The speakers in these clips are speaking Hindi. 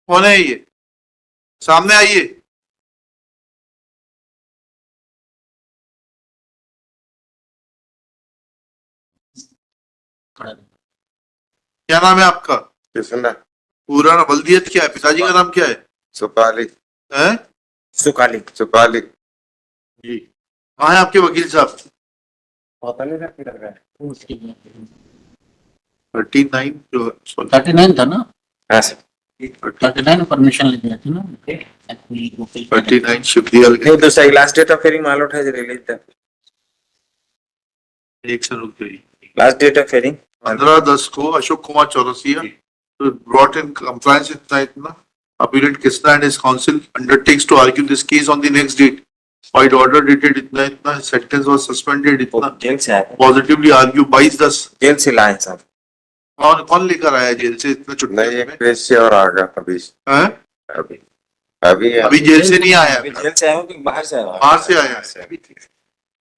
कौन है ये? सामने आइए। क्या नाम है आपका? किसना? पूरा वल्दियत क्या है? पिताजी का नाम क्या है? सुकाली। हैं? सुकाली सुकाली। जी। कहाँ है आपके वकील साहब? पता नहीं क्या कर रहा है। 39 जो 39 था ना, हाँ सर। 39 परमिशन ले दिया था ना। 39 शिवदयाल नहीं दूसरा लास्ट डेट ऑफ हियरिंग मालूम है रिलीज था। एक से रुक गई। लास्ट डेट ऑफ हियरिंग 15/10 को Ashok Kumar Chaurasia brought in compliance इतना appealant Krishna and his counsel undertakes to argue this case on the next date. By order dated इतना sentence was suspended इतना जेल से आया। positively argue 22/10। जेल से लाए साहब। कौन लेकर आया जेल से इतना छुट्टी नहीं एक में? पेज से और आ गया अभी। हैं? अभी अभी अभी जेल से नहीं आया, अभी जेल से आया हूँ कि बाहर से आया? बाहर से आया है।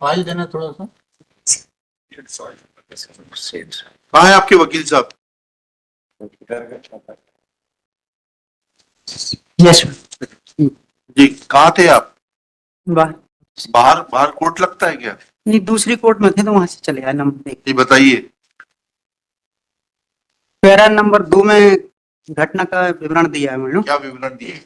फाइल देना थोड़ा सा। कहाँ है आपके वकील साहब? यस जी कहाँ थे आप? बाहर बाहर बाहर कोर्ट लगता है क्या? नहीं, दूसरी कोर्ट में थे तो वहां से चले आए। नंबर 1 जी बताइए। पैरा नंबर 2 में घटना का विवरण दिया है मैडम। क्या विवरण दिए?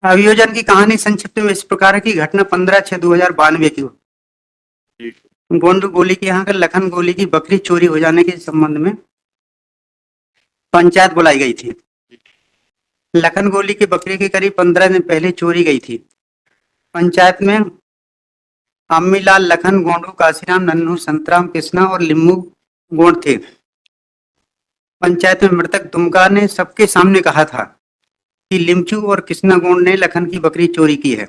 अभियोजन की कहानी संक्षिप्त में इस प्रकार है कि घटना 15/6/2092 की जी। गोंडू गोली के यहाँ का लखन गोली की बकरी चोरी हो जाने के संबंध में पंचायत बुलाई गई थी। लखन गोली की बकरी के करीब 15 दिन पहले चोरी गई थी। पंचायत में अम्मीलाल, लखन, गोंडू, काशीराम, नन्नू, संतराम, कृष्णा और लिम्बू गोंड थे। पंचायत में मृतक दुमका ने सबके सामने कहा था कि लिमचू और कृष्णा गोंड ने लखन की बकरी चोरी की है,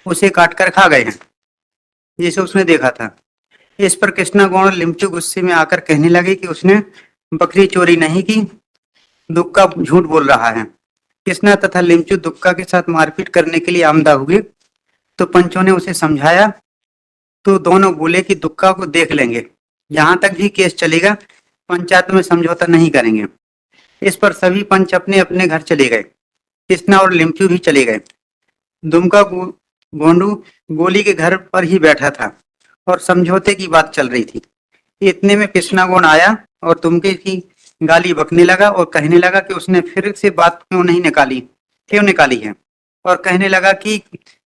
उसे काटकर खा गए हैं, जिसे उसने देखा था। इस पर कृष्णा गोंड और लिमचू गुस्से में आकर कहने लगे कि उसने बकरी चोरी नहीं की, दुक्का झूठ बोल रहा है। कृष्णा तथा लिमचू दुक्का के साथ मारपीट करने के लिए आमदा हुए तो पंचों ने उसे समझाया तो दोनों बोले कि दुक्का को देख लेंगे, जहां तक भी केस चलेगा पंचायत में समझौता नहीं करेंगे। इस पर सभी पंच अपने अपने घर चले गए। कृष्णा और लिमचू भी चले गए। दुमका गोंडू गोली के घर पर ही बैठा था और समझौते की बात चल रही थी। इतने में कृष्णा गोंड आया और दुमके की गाली बकने लगा और कहने लगा कि उसने फिर से बात क्यों निकाली है, और कहने लगा कि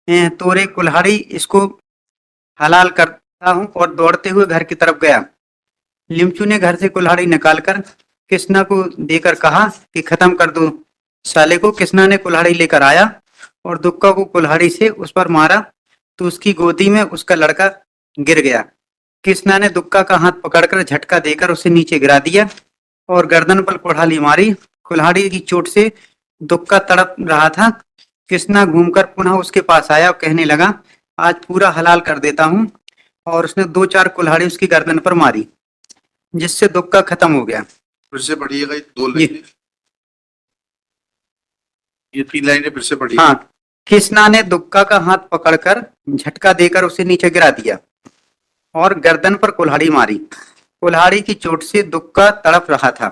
तोरे कुल्हाड़ी इसको हलाल करता हूं, और दौड़ते हुए घर की तरफ गया। लिमचू ने घर से कुल्हाड़ी निकालकर कृष्णा को देकर कहा कि खत्म कर दो साले को। कृष्णा ने कुल्हाड़ी लेकर आया और दुक्का को कुल्हाड़ी से उस पर मारा तो उसकी गोदी में उसका लड़का गिर गया। कृष्णा ने दुक्का का हाथ पकड़कर झटका देकर उसे नीचे गिरा दिया और गर्दन पर कुल्हाड़ी मारी। कुल्हाड़ी की चोट से दुक्का तड़प रहा था। कृष्णा घूमकर पुनः उसके पास आया और कहने लगा, आज पूरा हलाल कर देता हूं, और उसने 2-4 कुल्हाड़ी उसकी गर्दन पर मारी, जिससे दुक्का खत्म हो गया। फिर से पढ़िएगा ये 2 लाइनें, ये 3 लाइनें फिर से पढ़िए। हाँ, कृष्णा ने दुक्का का हाथ पकड़कर झटका देकर उसे नीचे गिरा दिया और गर्दन पर कुल्हाड़ी मारी। कुल्हाड़ी की चोट से दुक्का तड़प रहा था।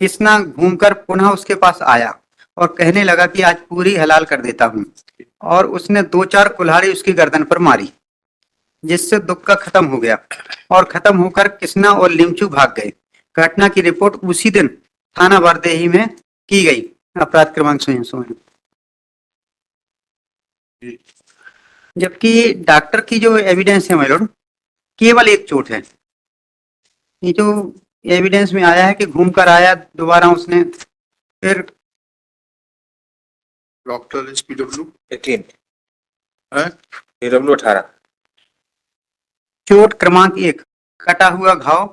कृष्णा घूमकर पुनः उसके पास आया और कहने लगा कि आज पूरी हलाल कर देता हूं, और उसने 2-4 कुल्हाड़ी उसकी गर्दन पर मारी, जिससे दुक्का खत्म हो गया, और खत्म होकर कृष्णा और लिमचू भाग गए। घटना की रिपोर्ट उसी दिन थाना बरदेही में की गई। अपराध क्रमांक 100। जबकि डॉक्टर की जो एविडेंस है मैडम, केवल एक चोट है। ये जो एविडेंस में आया है कि घूमकर आया दोबारा उसने, फिर डॉक्टर एसपीडब्ल्यू 18 है PW 18 चोट क्रमांक 1, कटा हुआ घाव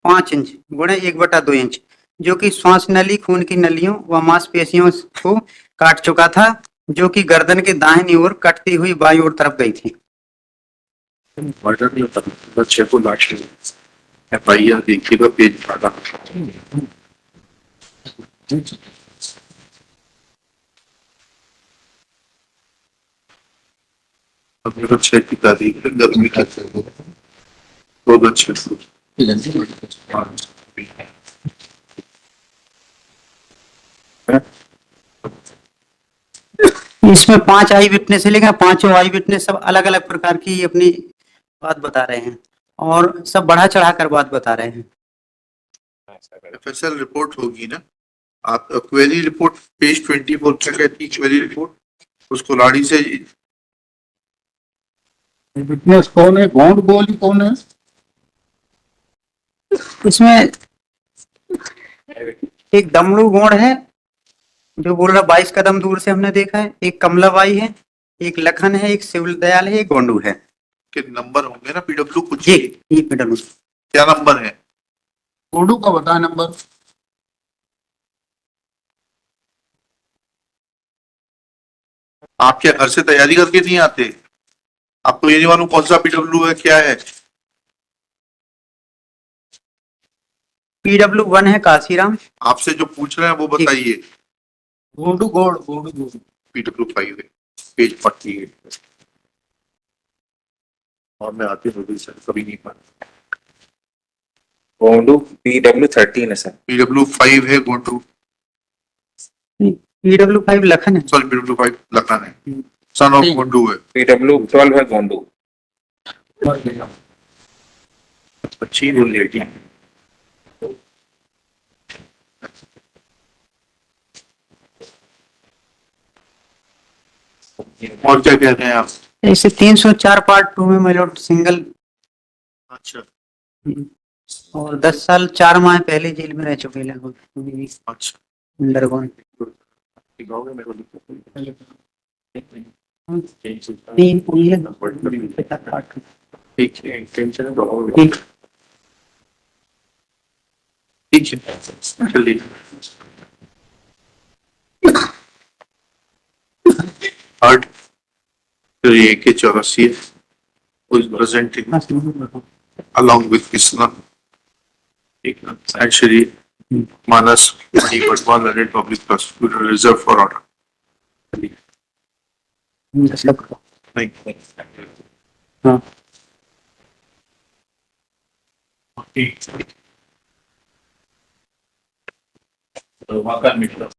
5 इंच गुणे 1/2 इंच, जो कि श्वास नली, खून की नलियों व मांसपेशियों को काट चुका था, जो कि गर्दन के दाहिनी ओर कटती हुई बाईं ओर तरफ गई थी। मर्डर नहीं होता, बच्चे को लाश FIR देखिएगा पेज 18। अब 6 की तारीख है, गर्मी का 2/6 जल्दी इसमें 5 आई विटनेस है, लेकिन 5 आई विटनेस सब अलग अलग प्रकार की अपनी बात बता रहे हैं और सब बढ़ा चढ़ा कर बात बता रहे हैं। FSL रिपोर्ट होगी ना, आप क्वेरी रिपोर्ट पेज 24 क्या कहती है क्वेरी रिपोर्ट, उसको लाड़ी से विटनेस कौन है, गोंड गोली कौन है? इसमें एक दमड़ू गोंड है जो बोल रहा 22 कदम दूर से हमने देखा है, एक कमलाबाई है, एक लखन है, एक शिवदयाल है, एक गोंडू है। के नंबर होंगे ना, PW कुछ ये पेडल क्या नंबर है? गोंडू का बता नंबर। आप क्या घर से तैयारी करके नहीं आते? आपको ये नहीं मालूम कौन सा PW है क्या है? PW1 है काशीराम। आपसे जो पूछ रहे हैं वो बताइए। गोंडू गोंडू PW5 है, पेज 48। और मैं आती हूँ सर, कभी नहीं पढ़ा। गोंडू PW13 है सर। PW5 है गोंडू, PW5 लखन है। सॉरी PW5 लखन है, सन ऑफ गोंडू है। PW12 है गोंडू। अच्छी बोल रही है। और क्या कहते हैं आप? ऐसे 304 पार्ट 2 में मेलोड सिंगल अच्छा और 10 साल 4 माह पहले जेल में रह चुके लगभग। अच्छा अंडरगोन दिखाओगे मेरे को? तीन पुलिस ठीक है, टेंशन है तो ठीक। ठीक है, चलिए। Art 84 was presenting along with Krishna and Shri Manas Mani Patwal, Learned Public Prosecutor, reserved for order. Thank you. हाँ। Okay. तो वहाँ का मित्र